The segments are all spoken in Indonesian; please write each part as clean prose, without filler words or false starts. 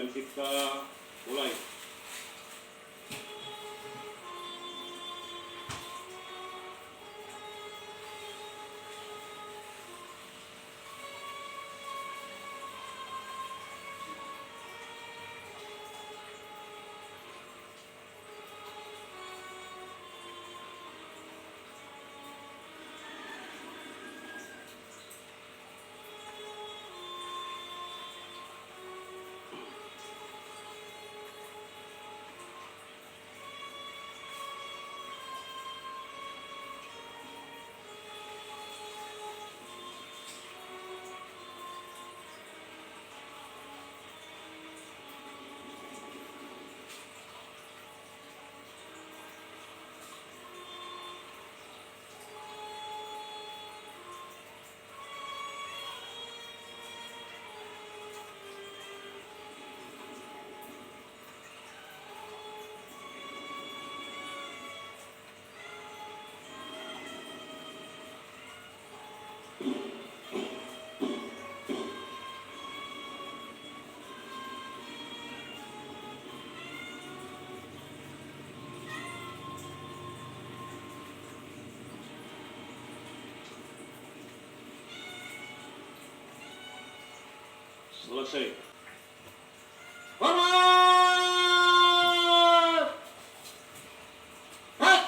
dan kita mulai. Selesai. Hormat! Hak!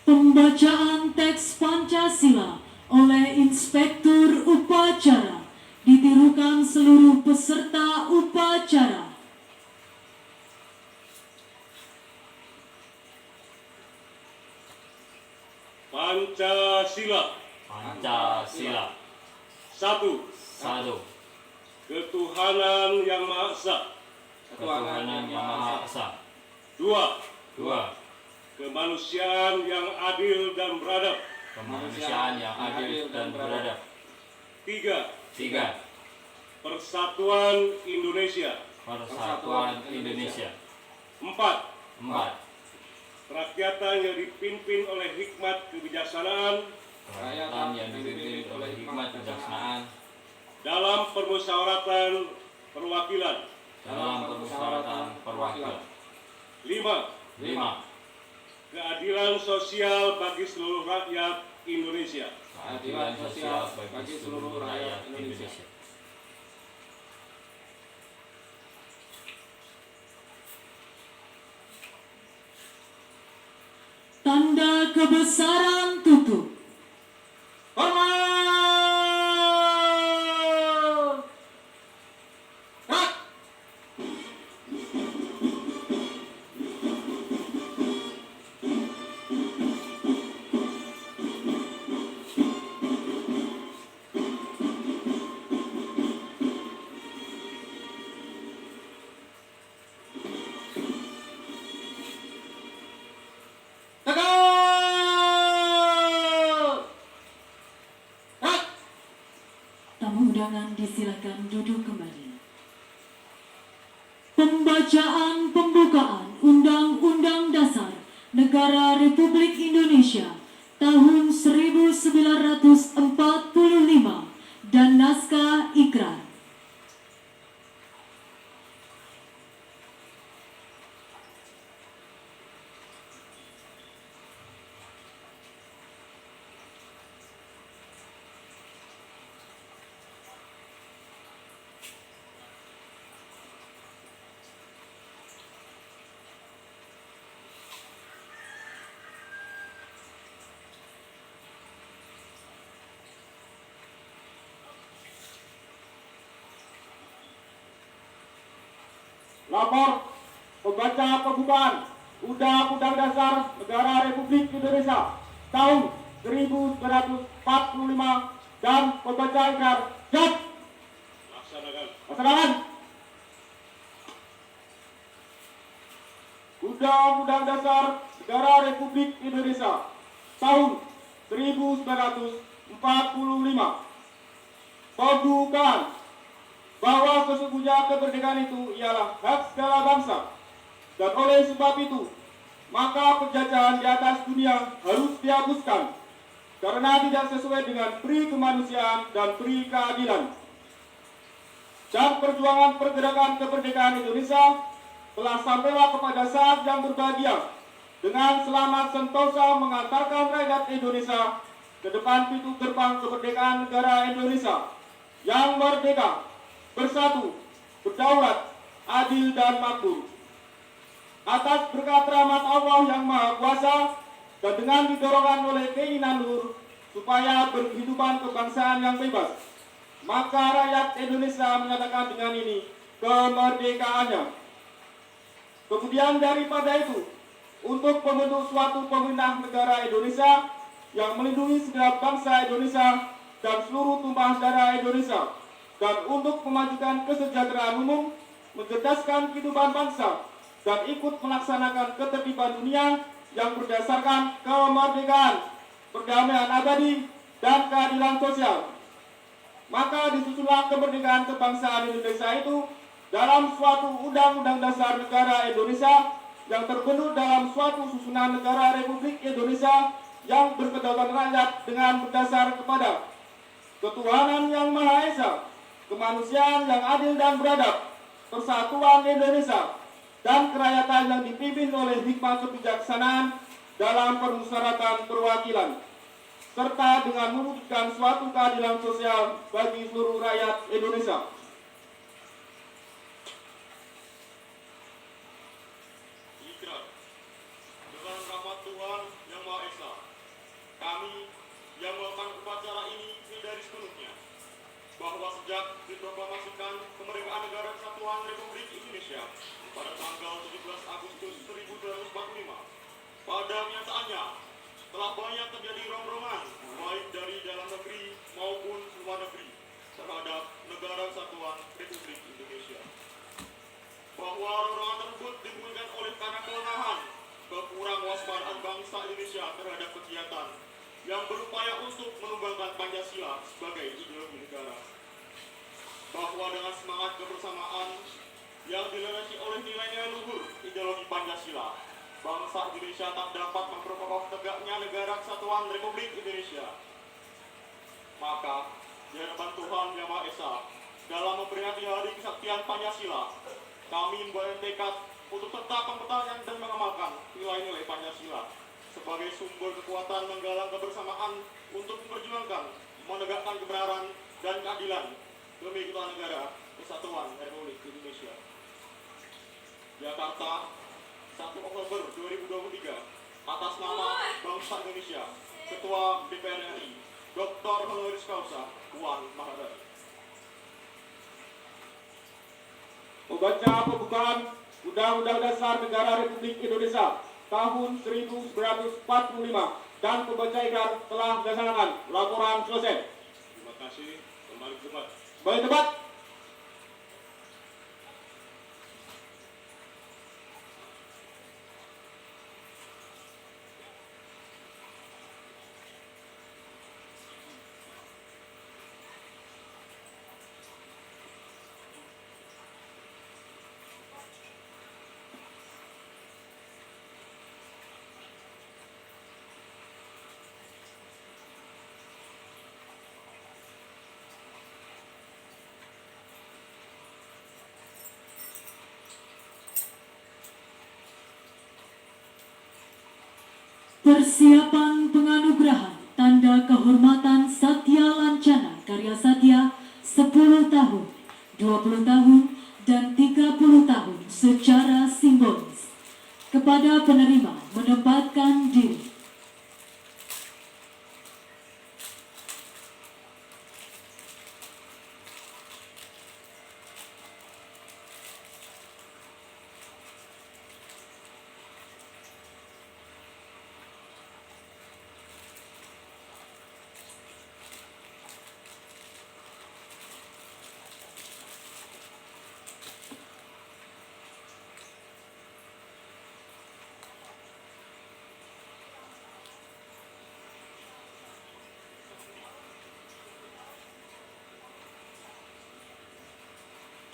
Pembacaan teks Pancasila oleh Inspektur Upacara ditirukan seluruh peserta upacara. Pancasila. Pancasila. Satu. Satu. Ketuhanan Yang Maha Esa. Ketuhanan Yang Maha Esa. Dua. Dua. Kemanusiaan yang adil dan beradab. Kemanusiaan yang adil dan beradab. Tiga. Tiga. Persatuan Indonesia. Persatuan Indonesia. Empat. Empat. Kerakyatan yang dipimpin oleh hikmat kebijaksanaan Kerakyatan yang dipimpin oleh hikmat kebijaksanaan dalam permusyawaratan perwakilan. dalam permusyawaratan perwakilan. Lima. Lima. Keadilan sosial bagi seluruh rakyat Indonesia. Keadilan sosial bagi seluruh rakyat Indonesia. Tanda kebesaran tutup. Hormat! Hak! Tegak! Hak! Tamu undangan disilakan duduk kembali. Pembacaan pembukaan Undang-Undang Dasar Negara Republik Indonesia tahun 1945 dan naskah ikrar. Lapor pembaca pembukaan Undang-Undang Dasar Negara Republik Indonesia tahun 1945 dan pembaca ikrar. Siap! Laksanakan. Laksanakan. Undang-Undang Dasar Negara Republik Indonesia tahun 1945. Pembukaan bahwa sesungguhnya kemerdekaan itu ialah hak segala bangsa, dan oleh sebab itu maka penjajahan di atas dunia harus dihapuskan karena tidak sesuai dengan pri kemanusiaan dan pri keadilan. Dan perjuangan pergerakan kemerdekaan Indonesia telah sampailah kepada saat yang berbahagia dengan selamat sentosa mengantarkan rakyat Indonesia ke depan pintu gerbang kemerdekaan negara Indonesia yang merdeka, bersatu, berdaulat, adil dan makmur. Atas berkat rahmat Allah yang Maha Kuasa dan dengan didorongkan oleh keinginan luhur supaya berkehidupan kebangsaan yang bebas, maka rakyat Indonesia menyatakan dengan ini kemerdekaannya. Kemudian daripada itu, untuk membentuk suatu pemerintah negara Indonesia yang melindungi segenap bangsa Indonesia dan seluruh tumpah darah Indonesia, dan untuk memajukan kesejahteraan umum, mencerdaskan kehidupan bangsa, dan ikut melaksanakan ketertiban dunia yang berdasarkan kemerdekaan, perdamaian abadi, dan keadilan sosial. Maka disusunlah kemerdekaan kebangsaan Indonesia itu dalam suatu Undang-Undang Dasar Negara Indonesia yang terbentuk dalam suatu susunan negara Republik Indonesia yang berkedaulatan rakyat dengan berdasar kepada ketuhanan yang Maha Esa, kemanusiaan yang adil dan beradab, persatuan Indonesia, dan kerakyatan yang dipimpin oleh hikmah kebijaksanaan dalam permusyawaratan perwakilan, serta dengan mewujudkan suatu keadilan sosial bagi seluruh rakyat Indonesia. Ikrar. Dengan rahmat Tuhan yang Maha Esa, kami yang melakukan upacara ini menyadari sepenuhnya bahwa sejak diproklamasikan kemerdekaan negara kesatuan Republik Indonesia pada tanggal 17 Agustus 1945, pada kenyataannya telah banyak terjadi rongrongan baik dari dalam negeri maupun luar negeri terhadap negara kesatuan Republik Indonesia. Bahwa rongrongan tersebut dimungkinkan oleh karena kelengahan, kekurang waspadaan bangsa Indonesia terhadap kegiatan yang berupaya untuk menumbangkan Pancasila sebagai ideologi negara. Bahwa dengan semangat kebersamaan yang dilandasi oleh nilai-nilai luhur ideologi Pancasila, bangsa Indonesia tak dapat memperkokoh tegaknya negara kesatuan Republik Indonesia. Maka, di hadapan Tuhan Yang Maha Esa, dalam memperingati Hari Kesaktian Pancasila, kami membayar tekad untuk tetap mempertahankan dan mengamalkan nilai-nilai Pancasila sebagai sumber kekuatan menggalang kebersamaan untuk memperjuangkan, menegakkan kebenaran dan keadilan demi keutuhan negara kesatuan Republik Indonesia. Jakarta, 1 Oktober 2023, atas nama bangsa Indonesia, Ketua DPR RI, Dr. Honoris Causa Puan Maharani. Membaca pembukaan Undang-Undang Dasar Negara Republik Indonesia tahun 1945 dan pembaca ikrar telah dilaksanakan. Laporan selesai. Terima kasih. Kembali ke debat. Baik, debat. Persiapan penganugerahan Tanda Kehormatan Satya Lancana Karya Satya 10 tahun, 20 tahun, dan 30 tahun secara simbolis. Kepada penerima menempatkan diri.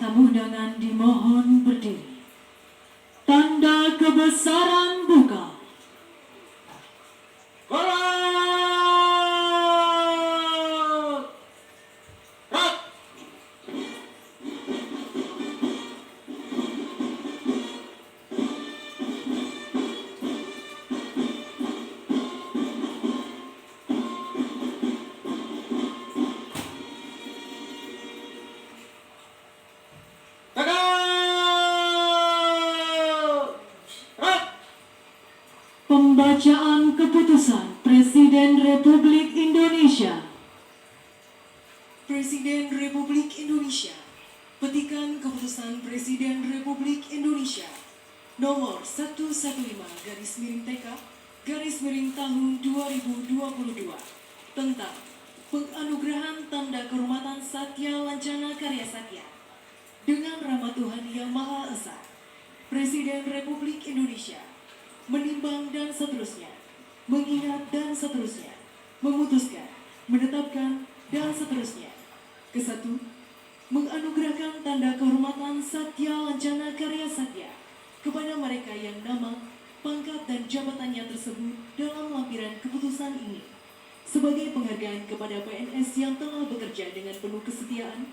Tamu undangan dimohon berdiri. Tanda kebesaran buka. Berat! Rat! Tegak! Rat! Pembacaan keputusan Presiden Republik Indonesia. Presiden Republik Indonesia. Petikan keputusan Presiden Republik Indonesia nomor 115/TK tahun 2022 tentang penganugerahan tanda kehormatan Satya Lancana Karya Satya dengan rahmat Tuhan Yang Maha Esa. Presiden Republik Indonesia menimbang dan seterusnya, mengingat dan seterusnya, memutuskan, menetapkan dan seterusnya. Kesatu, menganugerahkan tanda kehormatan Satya Lancana Karya Satya kepada mereka yang nama, pangkat dan jabatannya tersebut dalam lampiran keputusan ini sebagai penghargaan kepada PNS yang telah bekerja dengan penuh kesetiaan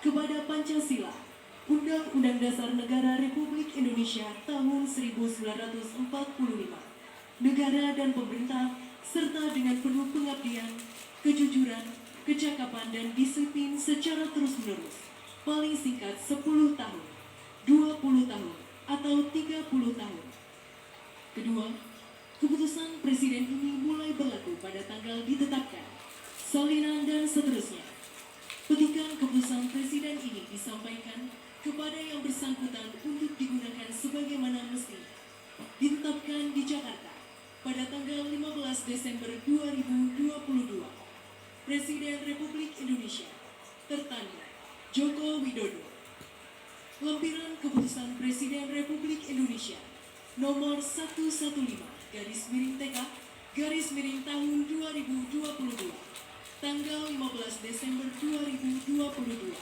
kepada Pancasila, Undang-Undang Dasar Negara Republik Indonesia tahun 1945, negara dan pemerintah, serta dengan penuh pengabdian, kejujuran, kecakapan dan disiplin secara terus-menerus, paling singkat 10 tahun, 20 tahun, atau 30 tahun. Kedua, keputusan Presiden ini mulai berlaku pada tanggal ditetapkan, salinan dan seterusnya. Petikan keputusan Presiden ini disampaikan kepada yang bersangkutan untuk digunakan sebagaimana mesti. Ditetapkan di Jakarta pada tanggal 15 Desember 2022. Presiden Republik Indonesia, tertanda Joko Widodo. Lampiran keputusan Presiden Republik Indonesia nomor 115/TK tahun 2022 tanggal 15 Desember 2022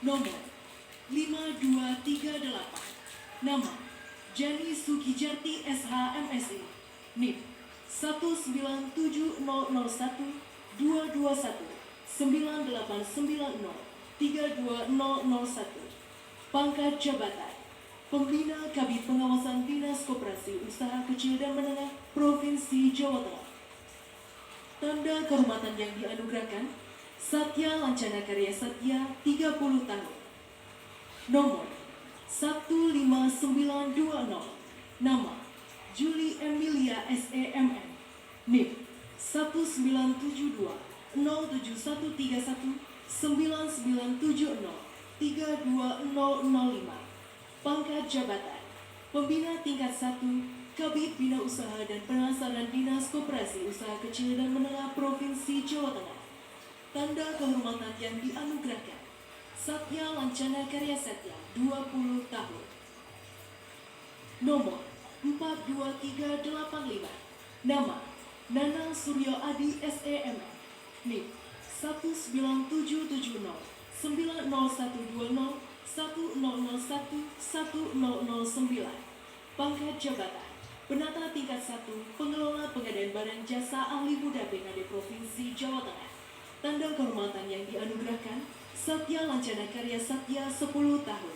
nomor 5238, nama Jani Sugijarti SH MSI, NIP 197001221 9890 32001. Pangkat jabatan Pembina Kabid Pengawasan Dinas Koperasi Usaha Kecil dan Menengah Provinsi Jawa Tengah. Tanda kehormatan yang dianugerahkan Satya Lancana Karya Satya 30 tahun. Nomor 15920, nama Julie Emilia SEMN, NIP 1972 07131 9970 32005. Pangkat jabatan Pembina tingkat 1 Kabid Bina Usaha dan Pemasaran Dinas Koperasi Usaha Kecil dan Menengah Provinsi Jawa Tengah. Tanda kehormatan yang dianugerahkan Satya Lancana Karya Satya 20 tahun. Nomor 42385, nama Nanang Suryo Adi SEMN, NIP 19770 90120 1001 1009. Pangkat jabatan Penata tingkat 1 Pengelola Pengadaan Barang Jasa Ahli Muda BKD Provinsi Jawa Tengah. Tanda kehormatan yang dianugerahkan Satya Lancana Karya Satya 10 tahun.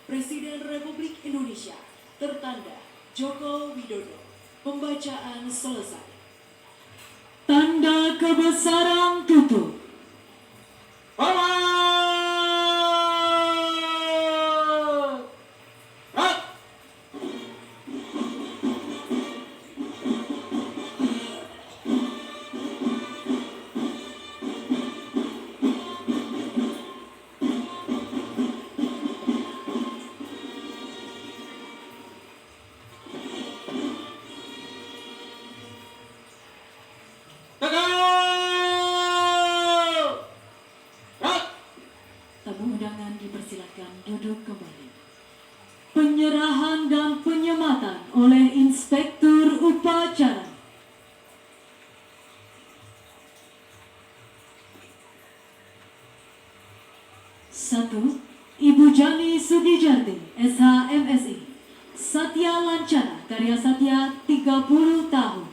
Presiden Republik Indonesia, tertanda Joko Widodo. Pembacaan selesai. Tanda kebesaran tutup. Hormat! Rat! Tegak! Rat! Tamu undangan dipersilakan duduk kembali. Penyerahan dan penyematan oleh Inspektur Upacara. Satu, Ibu Jani Sugijarti, SHMSI. Satya Lancana, karya Satya 30 tahun.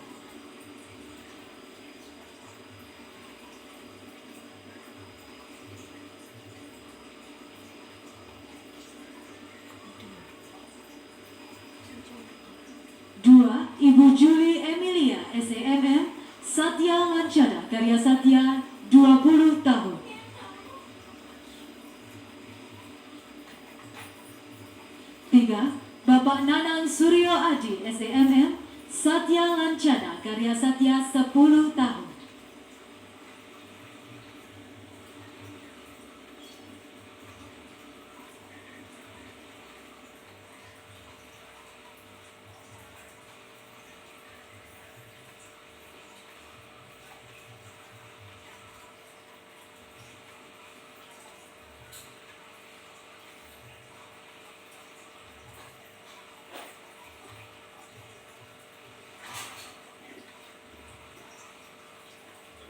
Dua, Ibu Juli Emilia, SEMM, Satya Lancana, karya Satya 20 tahun. Tiga, Bapak Nanang Suryo Adi, SEMM, Satya Lancana, karya Satya 10 tahun.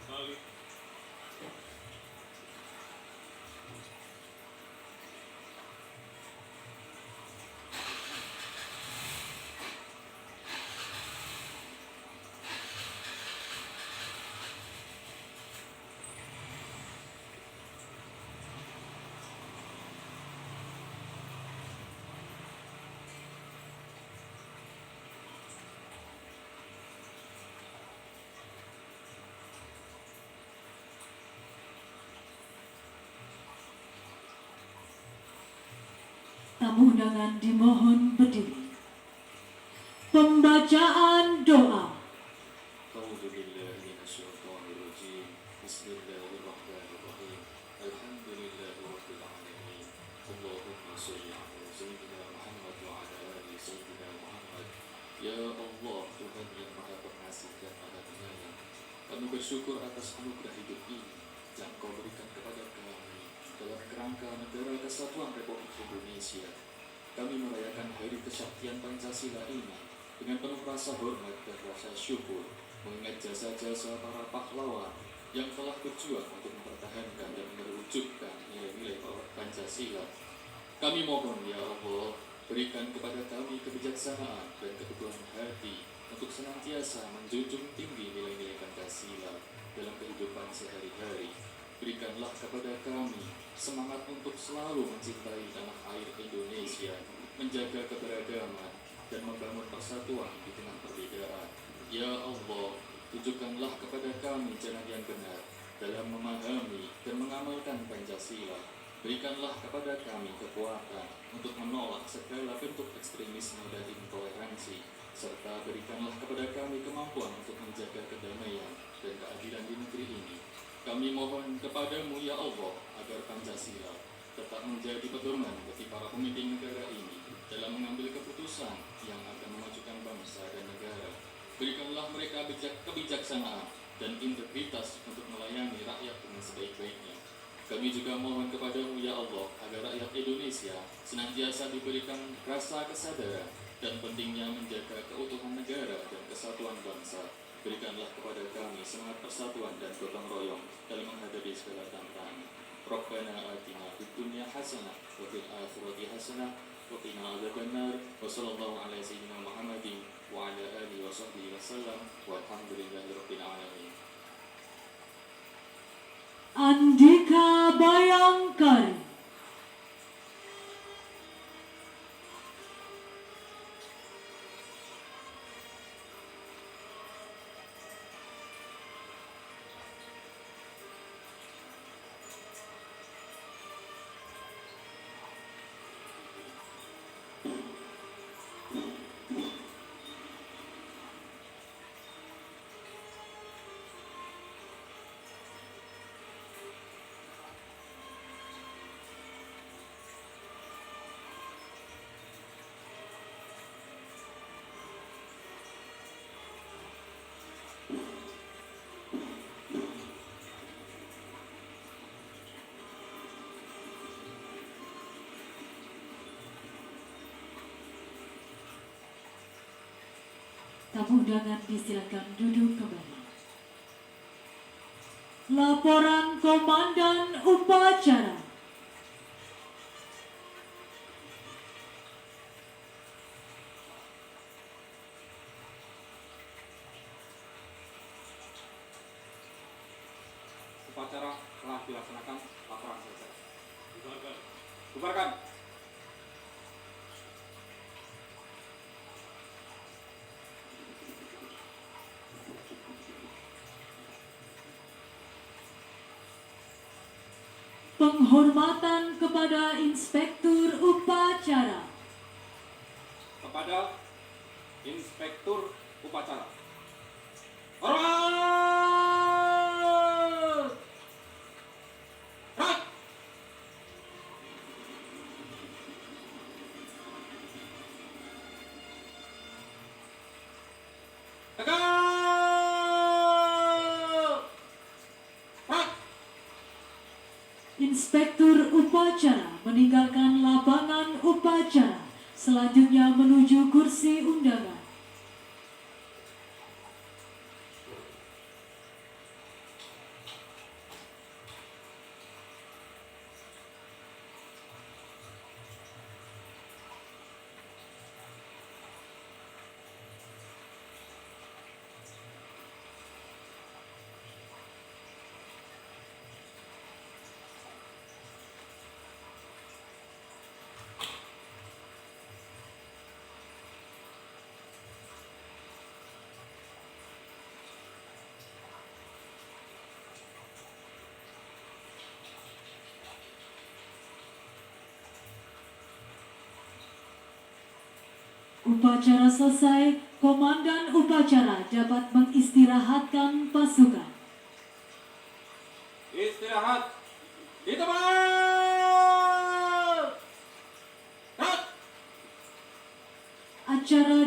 Kembali. Tamu undangan dimohon berdiri. Pembacaan doa. أعوذ بالله من الشيطان الرجيم بسم الله الرحمن الرحيم الحمد لله رب العالمين اللهم صل على سيدنا محمد وعلى آل سيدنا محمد Ya Allah Tuhan yang maha pengasih dan maha penyayang, kami bersyukur atas anugerah hidup ini yang kau berikan kepada kami dalam kerangka Negara Kesatuan Republik Indonesia. Kami merayakan Hari Kesaktian Pancasila ini dengan penuh rasa hormat dan rasa syukur, mengingat jasa-jasa para pahlawan yang telah berjuang untuk mempertahankan dan mewujudkan nilai-nilai Pancasila. Kami mohon ya Allah, berikan kepada kami kebijaksanaan dan keteguhan hati untuk senantiasa menjunjung tinggi nilai-nilai Pancasila dalam kehidupan sehari-hari. Berikanlah kepada kami semangat untuk selalu mencintai tanah air Indonesia, menjaga keberagaman, dan membangun persatuan di tengah perbedaan. Ya Allah, tunjukkanlah kepada kami jalan yang benar dalam memahami dan mengamalkan Pancasila. Berikanlah kepada kami kekuatan untuk menolak segala bentuk ekstremisme dan intoleransi, serta berikanlah kepada kami kemampuan untuk menjaga kedamaian dan keadilan di negeri ini. Kami mohon kepadamu ya Allah, agar Pancasila tetap menjadi pedoman bagi para pemimpin negara ini dalam mengambil keputusan yang akan memajukan bangsa dan negara. Berikanlah mereka kebijaksanaan dan integritas untuk melayani rakyat dengan sebaik-baiknya. Kami juga mohon kepadamu ya Allah, agar rakyat Indonesia senantiasa diberikan rasa kesadaran dan pentingnya menjaga keutuhan negara dan kesatuan bangsa. Berikanlah kepada kami semangat persatuan dan gotong royong dalam menghadapi segala tantangan. Rabbana atina fid dunya hasanah wa fil akhirati hasanah wa qina adzabannar. Wa sallallahu ala sayyidina Muhammadin wa ala alihi wa sahbihi wasallam walhamdulillahirabbil alamin. Andika Bayangkari. Tamu undangan disilakan duduk kembali. Laporan Komandan Upacara. upacara telah dilaksanakan, laporan selesai. Bubarkan. Bubarkan. Penghormatan kepada Inspektur Upacara. Kepada Inspektur Upacara. Hormat! Right! Tegak! Right! Inspektur Upacara meninggalkan lapangan upacara, selanjutnya menuju kursi undangan. Upacara selesai, komandan upacara dapat mengistirahatkan pasukan. Istirahat di tempat. Right! Acara